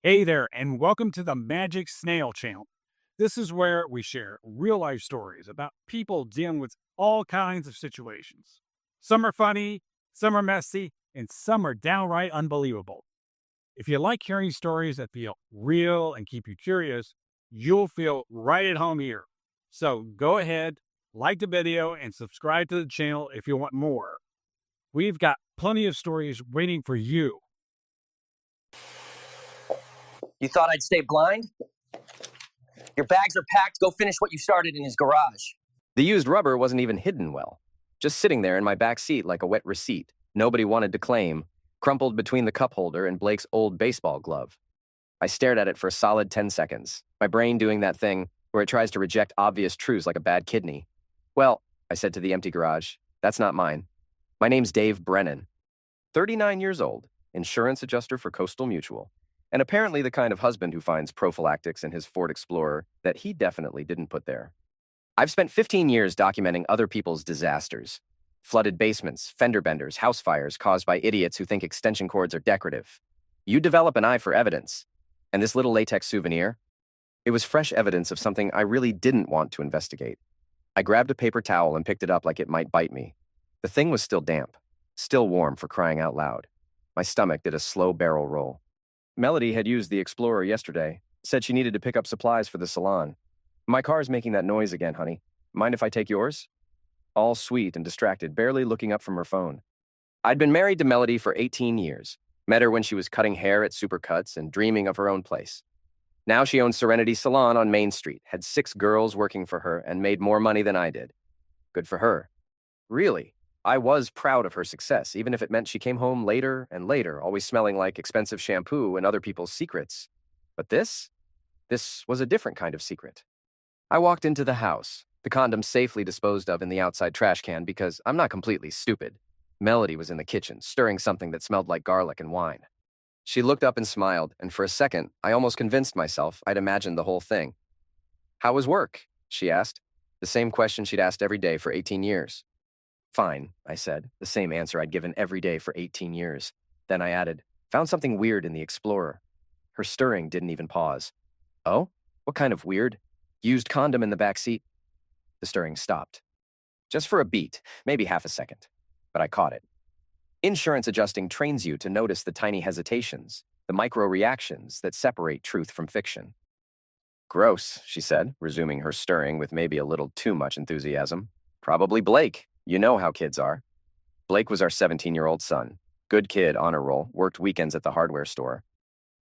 Hey there, and welcome to the Magic Snail Channel. This is where we share real life stories about people dealing with all kinds of situations. Some are funny, some are messy, and some are downright unbelievable. If you like hearing stories that feel real and keep you curious, you'll feel right at home here. So go ahead, like the video, and subscribe to the channel if you want more. We've got plenty of stories waiting for you. You thought I'd stay blind? Your bags are packed. Go finish what you started in his garage. The used rubber wasn't even hidden well. Just sitting there in my back seat like a wet receipt nobody wanted to claim, crumpled between the cup holder and Blake's old baseball glove. I stared at it for a solid 10 seconds, my brain doing that thing where it tries to reject obvious truths like a bad kidney. Well, I said to the empty garage, that's not mine. My name's Dave Brennan. 39 years old, insurance adjuster for Coastal Mutual, and apparently the kind of husband who finds prophylactics in his Ford Explorer that he definitely didn't put there. I've spent 15 years documenting other people's disasters. Flooded basements, fender benders, house fires caused by idiots who think extension cords are decorative. You develop an eye for evidence. And this little latex souvenir? It was fresh evidence of something I really didn't want to investigate. I grabbed a paper towel and picked it up like it might bite me. The thing was still damp, still warm for crying out loud. My stomach did a slow barrel roll. Melody had used the Explorer yesterday, said she needed to pick up supplies for the salon. My car's making that noise again, honey. Mind if I take yours? All sweet and distracted, barely looking up from her phone. I'd been married to Melody for 18 years. Met her when she was cutting hair at Supercuts and dreaming of her own place. Now she owns Serenity Salon on Main Street, had 6 girls working for her, and made more money than I did. Good for her. Really, I was proud of her success, even if it meant she came home later and later, always smelling like expensive shampoo and other people's secrets. But this was a different kind of secret. I walked into the house, the condom safely disposed of in the outside trash can because I'm not completely stupid. Melody was in the kitchen, stirring something that smelled like garlic and wine. She looked up and smiled, and for a second, I almost convinced myself I'd imagined the whole thing. How was work? She asked, the same question she'd asked every day for 18 years. Fine, I said, the same answer I'd given every day for 18 years. Then I added, found something weird in the Explorer. Her stirring didn't even pause. Oh? What kind of weird? Used condom in the back seat? The stirring stopped. Just for a beat, maybe half a second. But I caught it. Insurance adjusting trains you to notice the tiny hesitations, the micro reactions that separate truth from fiction. Gross, she said, resuming her stirring with maybe a little too much enthusiasm. Probably Blake. You know how kids are. Blake was our 17-year-old son. Good kid, honor roll, worked weekends at the hardware store.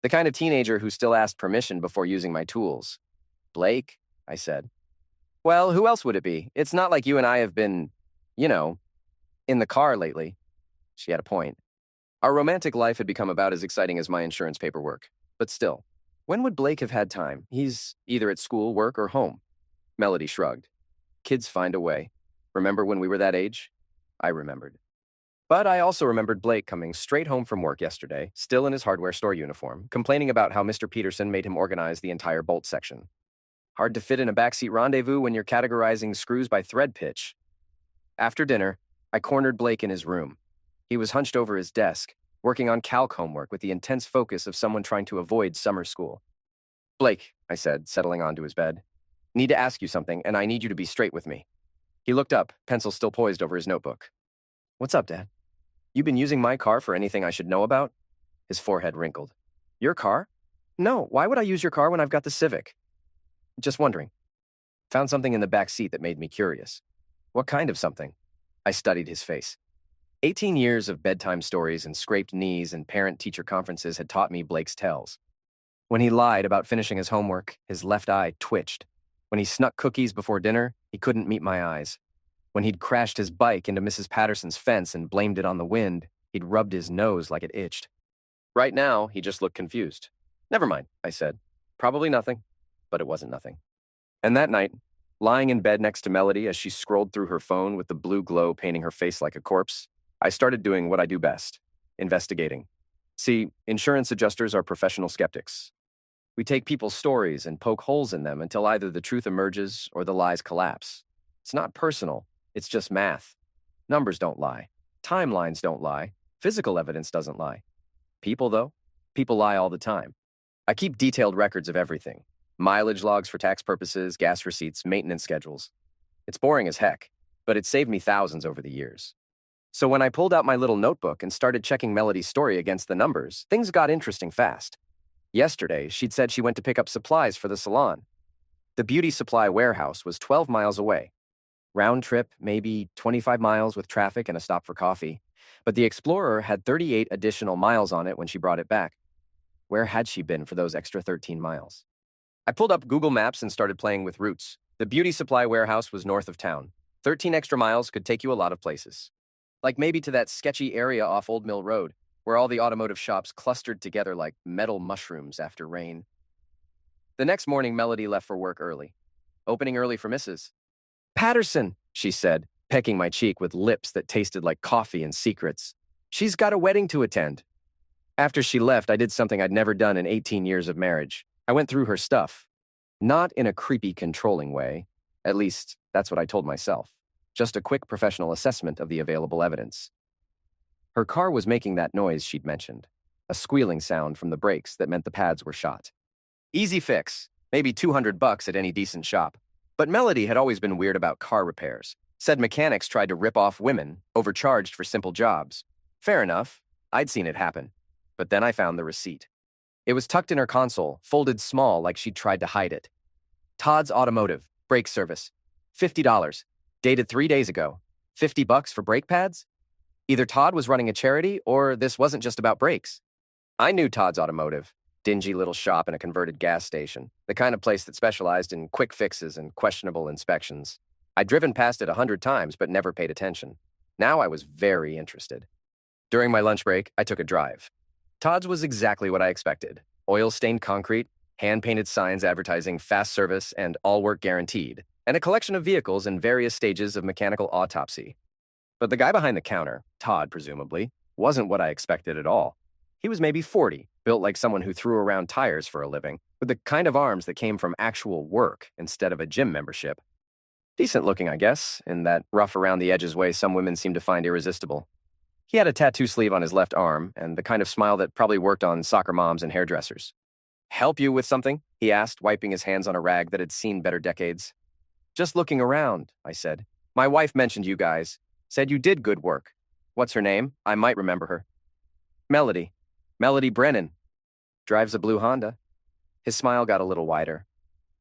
The kind of teenager who still asked permission before using my tools. Blake, I said. Well, who else would it be? It's not like you and I have been, in the car lately. She had a point. Our romantic life had become about as exciting as my insurance paperwork. But still, when would Blake have had time? He's either at school, work, or home. Melody shrugged. Kids find a way. Remember when we were that age? I remembered. But I also remembered Blake coming straight home from work yesterday, still in his hardware store uniform, complaining about how Mr. Peterson made him organize the entire bolt section. Hard to fit in a backseat rendezvous when you're categorizing screws by thread pitch. After dinner, I cornered Blake in his room. He was hunched over his desk, working on calc homework with the intense focus of someone trying to avoid summer school. Blake, I said, settling onto his bed, need to ask you something, and I need you to be straight with me. He looked up, pencil still poised over his notebook. What's up, Dad? You been using my car for anything I should know about? His forehead wrinkled. Your car? No, why would I use your car when I've got the Civic? Just wondering. Found something in the back seat that made me curious. What kind of something? I studied his face. 18 years of bedtime stories and scraped knees and parent-teacher conferences had taught me Blake's tells. When he lied about finishing his homework, his left eye twitched. When he snuck cookies before dinner, he couldn't meet my eyes. When he'd crashed his bike into Mrs. Patterson's fence and blamed it on the wind, he'd rubbed his nose like it itched. Right now, he just looked confused. Never mind, I said. Probably nothing. But it wasn't nothing. And that night, lying in bed next to Melody as she scrolled through her phone with the blue glow painting her face like a corpse, I started doing what I do best, investigating. See, insurance adjusters are professional skeptics. We take people's stories and poke holes in them until either the truth emerges or the lies collapse. It's not personal, it's just math. Numbers don't lie. Timelines don't lie. Physical evidence doesn't lie. People, though, people lie all the time. I keep detailed records of everything. Mileage logs for tax purposes, gas receipts, maintenance schedules. It's boring as heck, but it saved me thousands over the years. So when I pulled out my little notebook and started checking Melody's story against the numbers, things got interesting fast. Yesterday, she'd said she went to pick up supplies for the salon. The beauty supply warehouse was 12 miles away. Round trip, maybe 25 miles with traffic and a stop for coffee. But the Explorer had 38 additional miles on it when she brought it back. Where had she been for those extra 13 miles? I pulled up Google Maps and started playing with routes. The beauty supply warehouse was north of town. 13 extra miles could take you a lot of places. Like maybe to that sketchy area off Old Mill Road, where all the automotive shops clustered together like metal mushrooms after rain. The next morning, Melody left for work early. Opening early for Mrs. Patterson, she said, pecking my cheek with lips that tasted like coffee and secrets. She's got a wedding to attend. After she left, I did something I'd never done in 18 years of marriage. I went through her stuff. Not in a creepy, controlling way. At least, that's what I told myself. Just a quick professional assessment of the available evidence. Her car was making that noise she'd mentioned. A squealing sound from the brakes that meant the pads were shot. Easy fix. Maybe $200 at any decent shop. But Melody had always been weird about car repairs. Said mechanics tried to rip off women, overcharged for simple jobs. Fair enough. I'd seen it happen. But then I found the receipt. It was tucked in her console, folded small like she'd tried to hide it. Todd's Automotive, brake service. $50. Dated 3 days ago. $50 for brake pads? Either Todd was running a charity, or this wasn't just about brakes. I knew Todd's Automotive. Dingy little shop in a converted gas station. The kind of place that specialized in quick fixes and questionable inspections. I'd driven past it 100 times, but never paid attention. Now I was very interested. During my lunch break, I took a drive. Todd's was exactly what I expected. Oil-stained concrete, hand-painted signs advertising fast service and all work guaranteed, and a collection of vehicles in various stages of mechanical autopsy. But the guy behind the counter, Todd presumably, wasn't what I expected at all. He was maybe 40, built like someone who threw around tires for a living, with the kind of arms that came from actual work instead of a gym membership. Decent looking, I guess, in that rough around the edges way some women seem to find irresistible. He had a tattoo sleeve on his left arm, and the kind of smile that probably worked on soccer moms and hairdressers. "Help you with something?" he asked, wiping his hands on a rag that had seen better decades. "Just looking around," I said. "My wife mentioned you guys. Said you did good work. What's her name? I might remember her." "Melody. Melody Brennan. Drives a blue Honda." His smile got a little wider.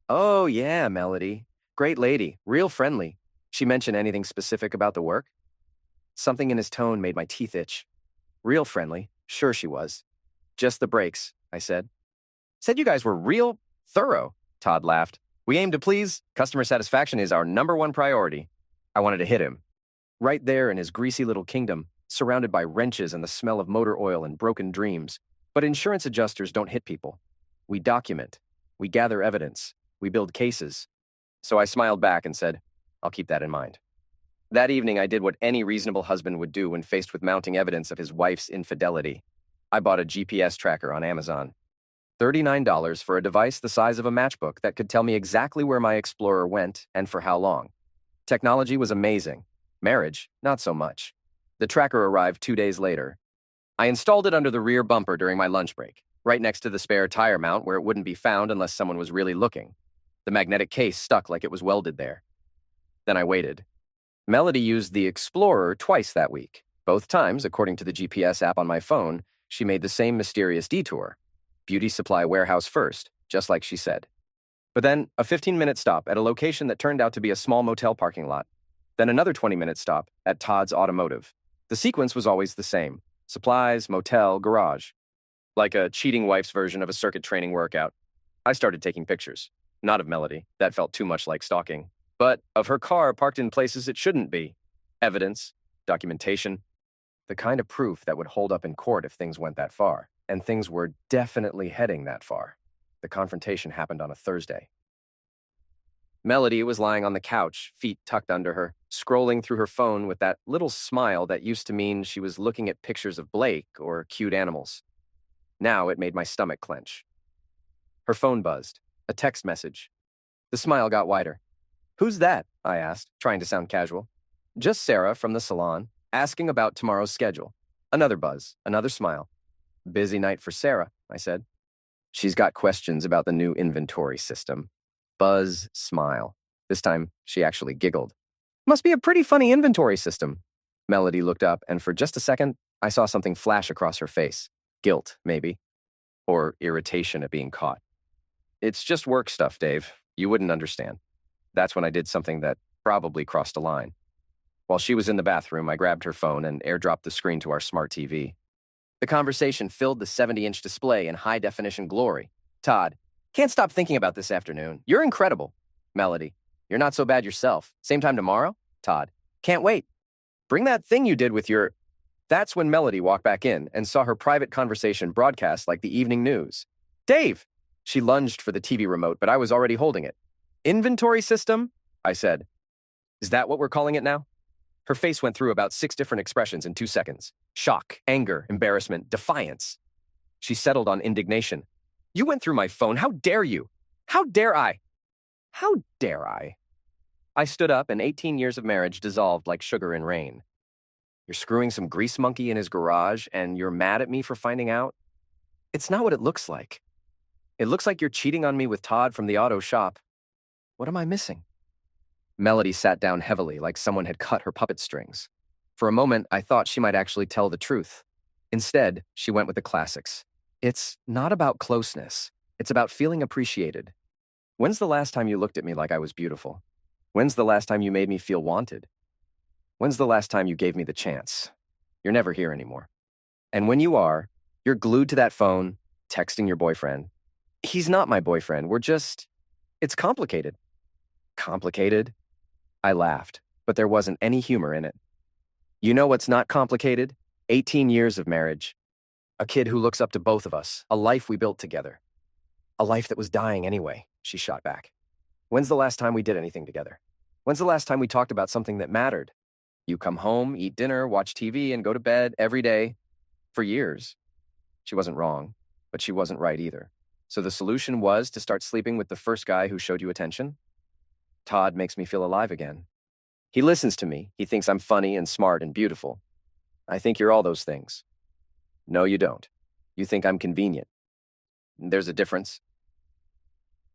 "Oh, yeah, Melody. Great lady. Real friendly. She mention anything specific about the work?" Something in his tone made my teeth itch. "Real friendly. Sure she was. Just the brakes," I said. "Said you guys were real thorough," Todd laughed. "We aim to please. Customer satisfaction is our #1 priority." I wanted to hit him. Right there in his greasy little kingdom, surrounded by wrenches and the smell of motor oil and broken dreams. But insurance adjusters don't hit people. We document. We gather evidence. We build cases. So I smiled back and said, "I'll keep that in mind." That evening, I did what any reasonable husband would do when faced with mounting evidence of his wife's infidelity. I bought a GPS tracker on Amazon. $39 for a device the size of a matchbook that could tell me exactly where my Explorer went and for how long. Technology was amazing. Marriage, not so much. The tracker arrived 2 days later. I installed it under the rear bumper during my lunch break, right next to the spare tire mount where it wouldn't be found unless someone was really looking. The magnetic case stuck like it was welded there. Then I waited. Melody used the Explorer twice that week. Both times, according to the GPS app on my phone, she made the same mysterious detour. Beauty supply warehouse first, just like she said. But then, a 15-minute stop at a location that turned out to be a small motel parking lot. Then another 20-minute stop at Todd's Automotive. The sequence was always the same. Supplies, motel, garage. Like a cheating wife's version of a circuit training workout. I started taking pictures. Not of Melody. That felt too much like stalking. But of her car parked in places it shouldn't be. Evidence, documentation, the kind of proof that would hold up in court if things went that far. And things were definitely heading that far. The confrontation happened on a Thursday. Melody was lying on the couch, feet tucked under her, scrolling through her phone with that little smile that used to mean she was looking at pictures of Blake or cute animals. Now it made my stomach clench. Her phone buzzed. A text message. The smile got wider. "Who's that?" I asked, trying to sound casual. "Just Sarah from the salon, asking about tomorrow's schedule." Another buzz, another smile. "Busy night for Sarah," I said. She's got questions about the new inventory system. Buzz, smile. This time, she actually giggled. Must be a pretty funny inventory system. Melody looked up, and for just a second, I saw something flash across her face. Guilt, maybe. Or irritation at being caught. It's just work stuff, Dave. You wouldn't understand. That's when I did something that probably crossed a line. While she was in the bathroom, I grabbed her phone and airdropped the screen to our smart TV. The conversation filled the 70-inch display in high-definition glory. Todd, can't stop thinking about this afternoon. You're incredible. Melody, you're not so bad yourself. Same time tomorrow? Todd, can't wait. Bring that thing you did with your... That's when Melody walked back in and saw her private conversation broadcast like the evening news. Dave! She lunged for the TV remote, but I was already holding it. Inventory system? I said. Is that what we're calling it now? Her face went through about 6 different expressions in 2 seconds. Shock, anger, embarrassment, defiance. She settled on indignation. You went through my phone. How dare you? How dare I? How dare I? I stood up and 18 years of marriage dissolved like sugar in rain. You're screwing some grease monkey in his garage and you're mad at me for finding out? It's not what it looks like. It looks like you're cheating on me with Todd from the auto shop. What am I missing? Melody sat down heavily like someone had cut her puppet strings. For a moment, I thought she might actually tell the truth. Instead, she went with the classics. It's not about closeness. It's about feeling appreciated. When's the last time you looked at me like I was beautiful? When's the last time you made me feel wanted? When's the last time you gave me the chance? You're never here anymore. And when you are, you're glued to that phone, texting your boyfriend. He's not my boyfriend. It's complicated. Complicated? I laughed, but there wasn't any humor in it. You know what's not complicated? 18 years of marriage. A kid who looks up to both of us. A life we built together. A life that was dying anyway, she shot back. When's the last time we did anything together? When's the last time we talked about something that mattered? You come home, eat dinner, watch TV, and go to bed every day. For years. She wasn't wrong, but she wasn't right either. So the solution was to start sleeping with the first guy who showed you attention? Todd makes me feel alive again. He listens to me. He thinks I'm funny and smart and beautiful. I think you're all those things. No, you don't. You think I'm convenient. There's a difference.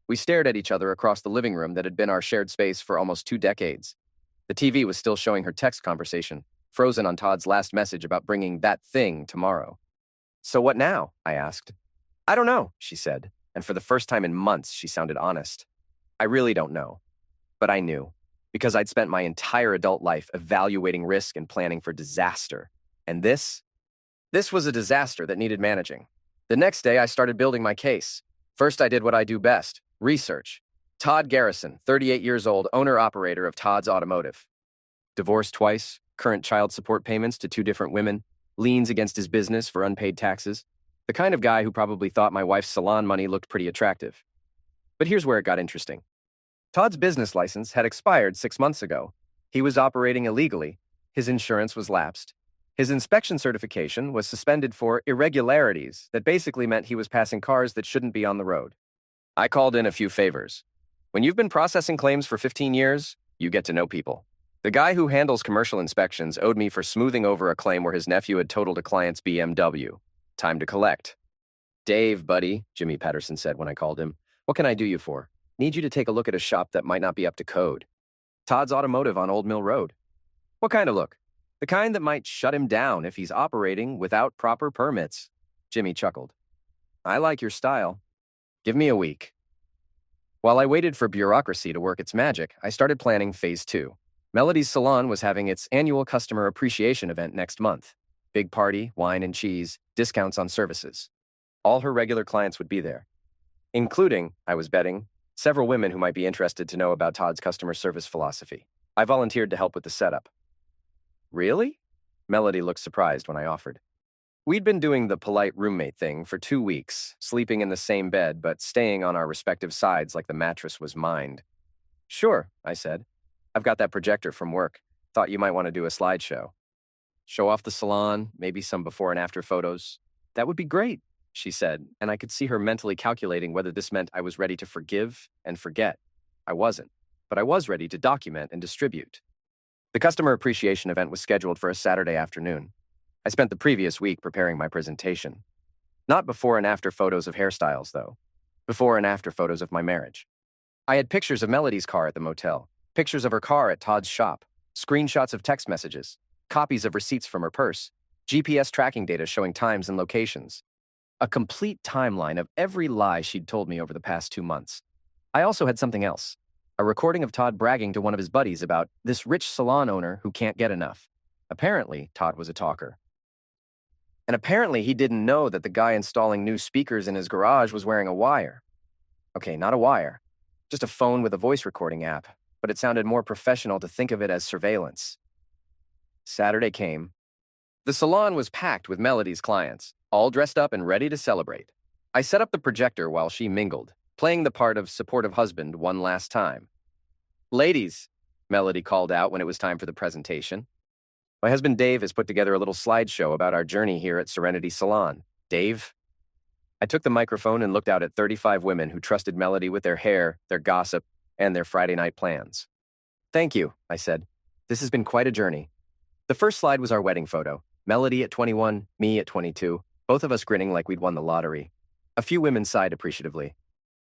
We stared at each other across the living room that had been our shared space for almost 2 decades. The TV was still showing her text conversation, frozen on Todd's last message about bringing that thing tomorrow. So what now? I asked. I don't know, she said, and for the first time in months, she sounded honest. I really don't know. But I knew, because I'd spent my entire adult life evaluating risk and planning for disaster. And this was a disaster that needed managing. The next day, I started building my case. First, I did what I do best, research. Todd Garrison, 38 years old, owner-operator of Todd's Automotive. Divorced twice, current child support payments to 2 different women, liens against his business for unpaid taxes. The kind of guy who probably thought my wife's salon money looked pretty attractive. But here's where it got interesting. Todd's business license had expired 6 months ago. He was operating illegally. His insurance was lapsed. His inspection certification was suspended for irregularities that basically meant he was passing cars that shouldn't be on the road. I called in a few favors. When you've been processing claims for 15 years, you get to know people. The guy who handles commercial inspections owed me for smoothing over a claim where his nephew had totaled a client's BMW. Time to collect. Dave, buddy, Jimmy Patterson said when I called him. What can I do you for? Need you to take a look at a shop that might not be up to code. Todd's Automotive on Old Mill Road. What kind of look? The kind that might shut him down if he's operating without proper permits. Jimmy chuckled. I like your style. Give me a week. While I waited for bureaucracy to work its magic, I started planning phase 2. Melody's Salon was having its annual customer appreciation event next month. Big party, wine and cheese, discounts on services. All her regular clients would be there. Including, I was betting, several women who might be interested to know about Todd's customer service philosophy. I volunteered to help with the setup. Really? Melody looked surprised when I offered. We'd been doing the polite roommate thing for 2 weeks, sleeping in the same bed but staying on our respective sides like the mattress was mined. Sure, I said. I've got that projector from work. Thought you might want to do a slideshow. Show off the salon, maybe some before and after photos. That would be great, she said, and I could see her mentally calculating whether this meant I was ready to forgive and forget. I wasn't, but I was ready to document and distribute. The customer appreciation event was scheduled for a Saturday afternoon. I spent the previous week preparing my presentation. Not before and after photos of hairstyles, though. Before and after photos of my marriage. I had pictures of Melody's car at the motel, pictures of her car at Todd's shop, screenshots of text messages, copies of receipts from her purse, GPS tracking data showing times and locations. A complete timeline of every lie she'd told me over the past 2 months. I also had something else. A recording of Todd bragging to one of his buddies about this rich salon owner who can't get enough. Apparently, Todd was a talker. And apparently, he didn't know that the guy installing new speakers in his garage was wearing a wire. Okay, not a wire. Just a phone with a voice recording app, but it sounded more professional to think of it as surveillance. Saturday came. The salon was packed with Melody's clients, all dressed up and ready to celebrate. I set up the projector while she mingled, playing the part of supportive husband one last time. "Ladies," Melody called out when it was time for the presentation. My husband Dave has put together a little slideshow about our journey here at Serenity Salon. Dave? I took the microphone and looked out at 35 women who trusted Melody with their hair, their gossip, and their Friday night plans. "Thank you," I said. "This has been quite a journey." The first slide was our wedding photo. Melody at 21, me at 22, both of us grinning like we'd won the lottery. A few women sighed appreciatively.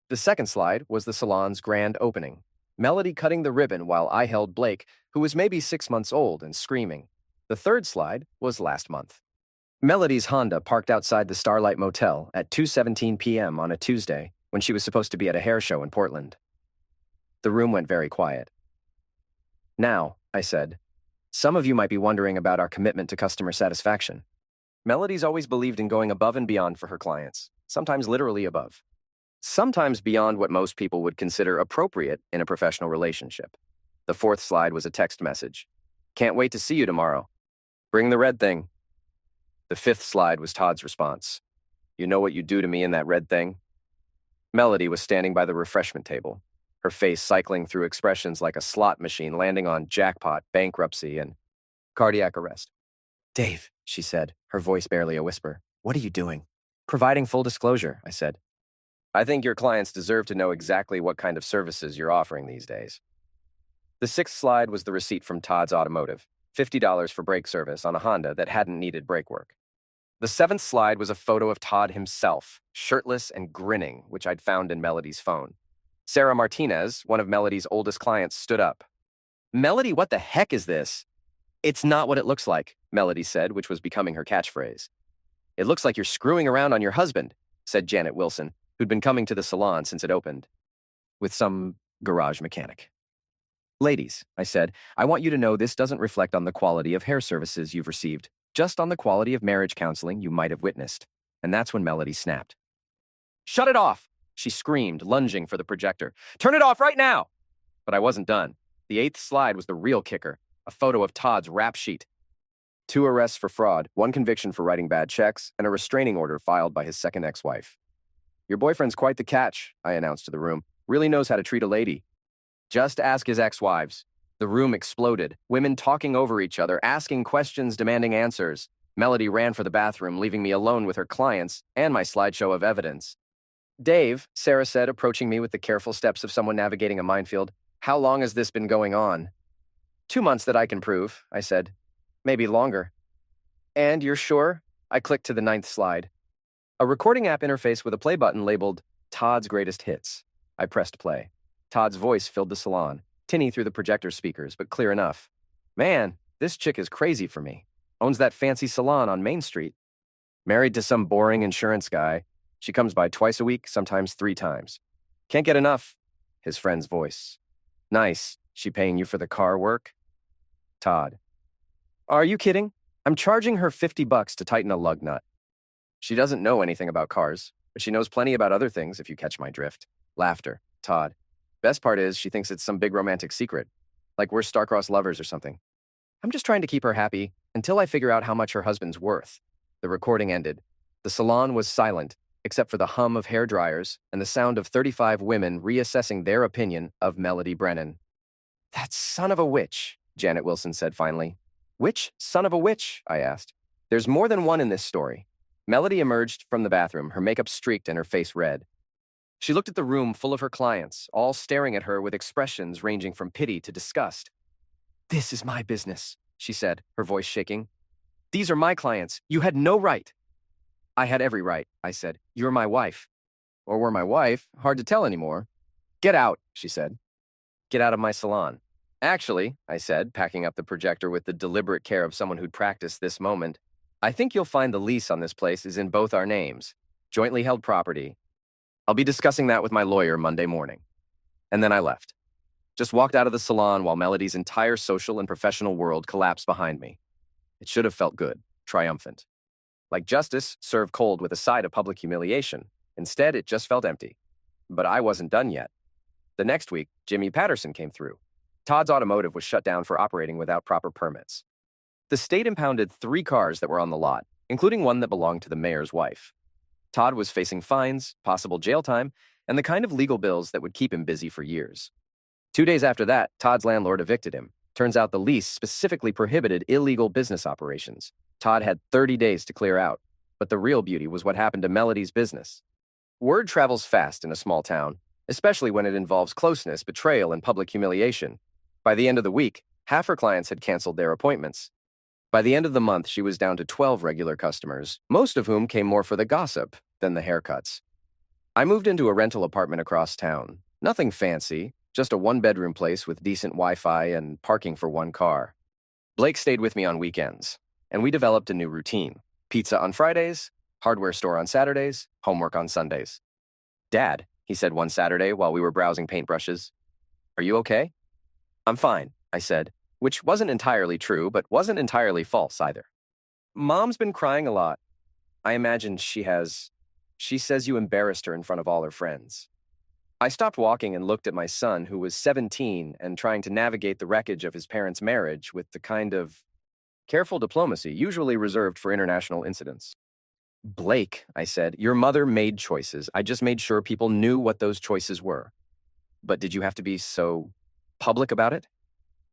The second slide was the salon's grand opening. Melody cutting the ribbon while I held Blake, who was maybe 6 months old and screaming. The third slide was last month. Melody's Honda parked outside the Starlight Motel at 2:17 p.m. on a Tuesday when she was supposed to be at a hair show in Portland. The room went very quiet. "Now," I said, "some of you might be wondering about our commitment to customer satisfaction. Melody's always believed in going above and beyond for her clients, sometimes literally above. Sometimes beyond what most people would consider appropriate in a professional relationship." The fourth slide was a text message. "Can't wait to see you tomorrow. Bring the red thing." The fifth slide was Todd's response. "You know what you do to me in that red thing?" Melody was standing by the refreshment table, her face cycling through expressions like a slot machine landing on jackpot, bankruptcy, and cardiac arrest. "Dave," she said, her voice barely a whisper, "what are you doing?" "Providing full disclosure," I said. "I think your clients deserve to know exactly what kind of services you're offering these days." The sixth slide was the receipt from Todd's Automotive, $50 for brake service on a Honda that hadn't needed brake work. The seventh slide was a photo of Todd himself, shirtless and grinning, which I'd found in Melody's phone. Sarah Martinez, one of Melody's oldest clients, stood up. "Melody, what the heck is this?" "It's not what it looks like," Melody said, which was becoming her catchphrase. "It looks like you're screwing around on your husband," said Janet Wilson, who'd been coming to the salon since it opened. "With some garage mechanic." "Ladies," I said, "I want you to know this doesn't reflect on the quality of hair services you've received, just on the quality of marriage counseling you might have witnessed." And that's when Melody snapped. "Shut it off!" she screamed, lunging for the projector. "Turn it off right now!" But I wasn't done. The eighth slide was the real kicker, a photo of Todd's rap sheet. 2 arrests for fraud, 1 conviction for writing bad checks, and a restraining order filed by his second ex-wife. "Your boyfriend's quite the catch," I announced to the room. "Really knows how to treat a lady." "Just ask his ex-wives." The room exploded, women talking over each other, asking questions, demanding answers. Melody ran for the bathroom, leaving me alone with her clients and my slideshow of evidence. "Dave," Sarah said, approaching me with the careful steps of someone navigating a minefield, "how long has this been going on?" 2 months that I can prove," I said. "Maybe longer." "And you're sure?" I clicked to the 9th slide. A recording app interface with a play button labeled Todd's Greatest Hits. I pressed play. Todd's voice filled the salon, tinny through the projector speakers, but clear enough. "Man, this chick is crazy for me. Owns that fancy salon on Main Street. Married to some boring insurance guy. She comes by twice a week, sometimes 3 times. Can't get enough." His friend's voice. "Nice. She paying you for the car work?" Todd. "Are you kidding? I'm charging her $50 to tighten a lug nut." "She doesn't know anything about cars, but she knows plenty about other things, if you catch my drift." Laughter. Todd. "Best part is she thinks it's some big romantic secret, like we're star-crossed lovers or something. I'm just trying to keep her happy until I figure out how much her husband's worth." The recording ended. The salon was silent, except for the hum of hair dryers and the sound of 35 women reassessing their opinion of Melody Brennan. "That son of a witch," Janet Wilson said finally. "Which son of a witch?" I asked. "There's more than one in this story." Melody emerged from the bathroom, her makeup streaked and her face red. She looked at the room full of her clients, all staring at her with expressions ranging from pity to disgust. "This is my business," she said, her voice shaking. "These are my clients. You had no right." I had every right, I said. You're my wife. Or were my wife? Hard to tell anymore. Get out, she said. Get out of my salon. Actually, I said, packing up the projector with the deliberate care of someone who'd practiced this moment, I think you'll find the lease on this place is in both our names. Jointly held property. I'll be discussing that with my lawyer Monday morning. And then I left. Just walked out of the salon while Melody's entire social and professional world collapsed behind me. It should have felt good, triumphant. Like justice served cold with a side of public humiliation. Instead, it just felt empty. But I wasn't done yet. The next week, Jimmy Patterson came through. Todd's Automotive was shut down for operating without proper permits. The state impounded 3 cars that were on the lot, including one that belonged to the mayor's wife. Todd was facing fines, possible jail time, and the kind of legal bills that would keep him busy for years. 2 days after that, Todd's landlord evicted him. Turns out the lease specifically prohibited illegal business operations. Todd had 30 days to clear out, but the real beauty was what happened to Melody's business. Word travels fast in a small town, especially when it involves closeness, betrayal, and public humiliation. By the end of the week, half her clients had canceled their appointments. By the end of the month, she was down to 12 regular customers, most of whom came more for the gossip than the haircuts. I moved into a rental apartment across town. Nothing fancy, just a 1-bedroom place with decent Wi-Fi and parking for 1 car. Blake stayed with me on weekends, and we developed a new routine. Pizza on Fridays, hardware store on Saturdays, homework on Sundays. Dad, he said one Saturday while we were browsing paintbrushes, "Are you okay?" "I'm fine," I said, which wasn't entirely true, but wasn't entirely false either. "Mom's been crying a lot. I imagine she has. She says you embarrassed her in front of all her friends." I stopped walking and looked at my son, who was 17 and trying to navigate the wreckage of his parents' marriage with the kind of careful diplomacy usually reserved for international incidents. "Blake," I said, "your mother made choices. I just made sure people knew what those choices were. But did you have to be so public about it?"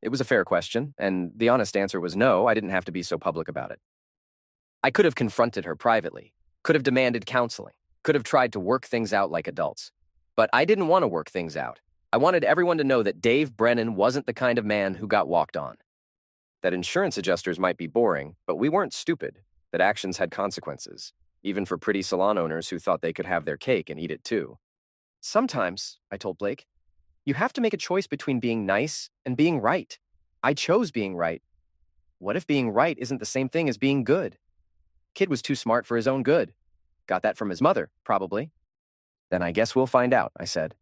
It was a fair question, and the honest answer was no, I didn't have to be so public about it. I could have confronted her privately, could have demanded counseling, could have tried to work things out like adults. But I didn't want to work things out. I wanted everyone to know that Dave Brennan wasn't the kind of man who got walked on. That insurance adjusters might be boring, but we weren't stupid. That actions had consequences, even for pretty salon owners who thought they could have their cake and eat it too. "Sometimes," I told Blake, "you have to make a choice between being nice and being right. I chose being right. What if being right isn't the same thing as being good?" Kid was too smart for his own good. Got that from his mother, probably. "Then I guess we'll find out," I said.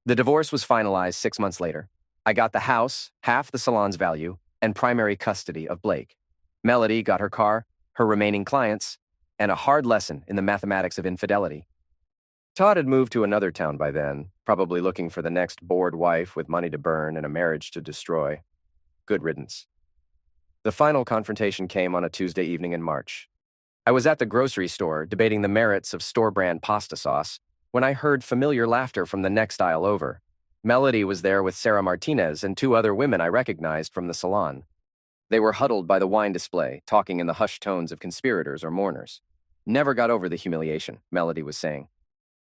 The divorce was finalized 6 months later. I got the house, half the salon's value, and primary custody of Blake. Melody got her car, her remaining clients, and a hard lesson in the mathematics of infidelity. Todd had moved to another town by then, probably looking for the next bored wife with money to burn and a marriage to destroy. Good riddance. The final confrontation came on a Tuesday evening in March. I was at the grocery store debating the merits of store-brand pasta sauce when I heard familiar laughter from the next aisle over. Melody was there with Sarah Martinez and 2 other women I recognized from the salon. They were huddled by the wine display, talking in the hushed tones of conspirators or mourners. "Never got over the humiliation," Melody was saying.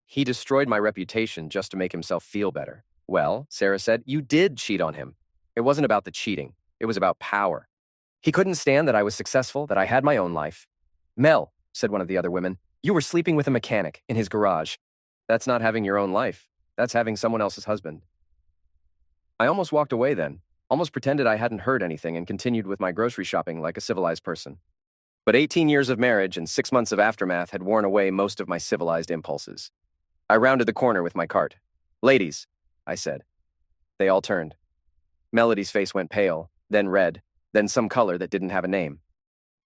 "He destroyed my reputation just to make himself feel better." "Well," Sarah said, "you did cheat on him. It wasn't about the cheating. It was about power. He couldn't stand that I was successful, that I had my own life." "Mel," said one of the other women, "you were sleeping with a mechanic in his garage. That's not having your own life. That's having someone else's husband." I almost walked away then, almost pretended I hadn't heard anything and continued with my grocery shopping like a civilized person. But 18 years of marriage and 6 months of aftermath had worn away most of my civilized impulses. I rounded the corner with my cart. "Ladies," I said. They all turned. Melody's face went pale, then red, then some color that didn't have a name.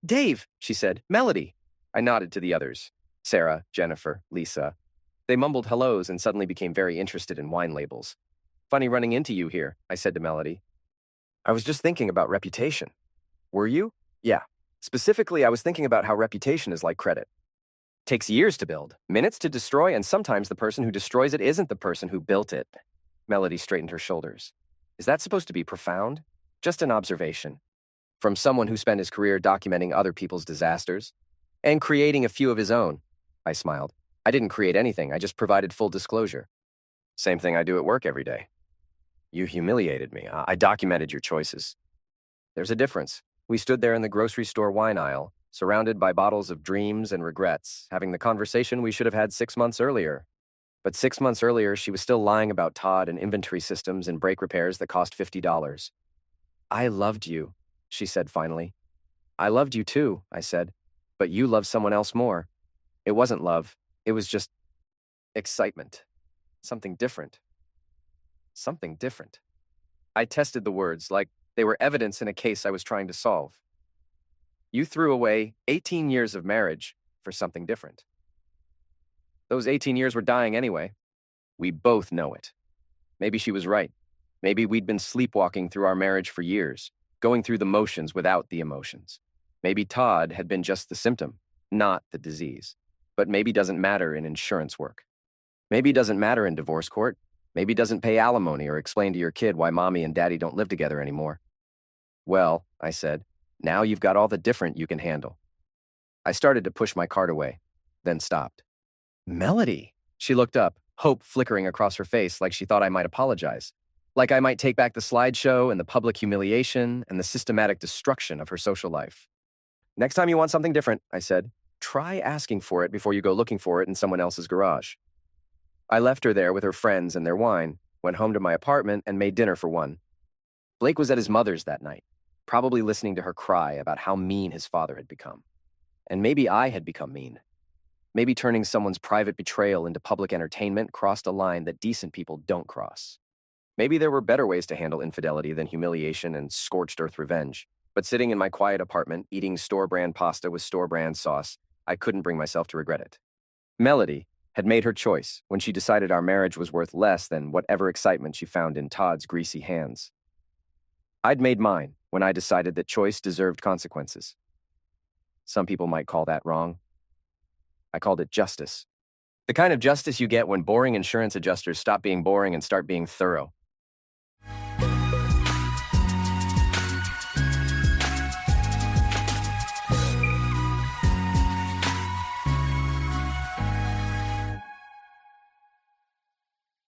"Dave," she said. "Melody." I nodded to the others. Sarah, Jennifer, Lisa. They mumbled hellos and suddenly became very interested in wine labels. "Funny running into you here," I said to Melody. "I was just thinking about reputation." "Were you?" "Yeah. Specifically, I was thinking about how reputation is like credit. Takes years to build, minutes to destroy, and sometimes the person who destroys it isn't the person who built it." Melody straightened her shoulders. "Is that supposed to be profound? Just an observation. From someone who spent his career documenting other people's disasters and creating a few of his own." I smiled. "I didn't create anything, I just provided full disclosure. Same thing I do at work every day." "You humiliated me. I documented your choices." "There's a difference. We stood there in the grocery store wine aisle, surrounded by bottles of dreams and regrets, having the conversation we should have had 6 months earlier. But 6 months earlier, she was still lying about Todd and inventory systems and brake repairs that cost $50. I loved you, she said finally. I loved you too, I said, but you loved someone else more. It wasn't love, it was just excitement. Something different. Something different. I tested the words like they were evidence in a case I was trying to solve. You threw away 18 years of marriage for something different. Those 18 years were dying anyway. We both know it. Maybe she was right. Maybe we'd been sleepwalking through our marriage for years, going through the motions without the emotions. Maybe Todd had been just the symptom, not the disease. But maybe doesn't matter in insurance work. Maybe doesn't matter in divorce court. Maybe doesn't pay alimony or explain to your kid why mommy and daddy don't live together anymore. Well, I said, now you've got all the different you can handle. I started to push my cart away, then stopped. Melody! She looked up, hope flickering across her face like she thought I might apologize. Like I might take back the slideshow and the public humiliation and the systematic destruction of her social life. Next time you want something different, I said, try asking for it before you go looking for it in someone else's garage. I left her there with her friends and their wine, went home to my apartment, and made dinner for one. Blake was at his mother's that night, probably listening to her cry about how mean his father had become. And maybe I had become mean. Maybe turning someone's private betrayal into public entertainment crossed a line that decent people don't cross. Maybe there were better ways to handle infidelity than humiliation and scorched earth revenge. But sitting in my quiet apartment, eating store-brand pasta with store-brand sauce, I couldn't bring myself to regret it. Melody had made her choice when she decided our marriage was worth less than whatever excitement she found in Todd's greasy hands. I'd made mine when I decided that choice deserved consequences. Some people might call that wrong. I called it justice. The kind of justice you get when boring insurance adjusters stop being boring and start being thorough.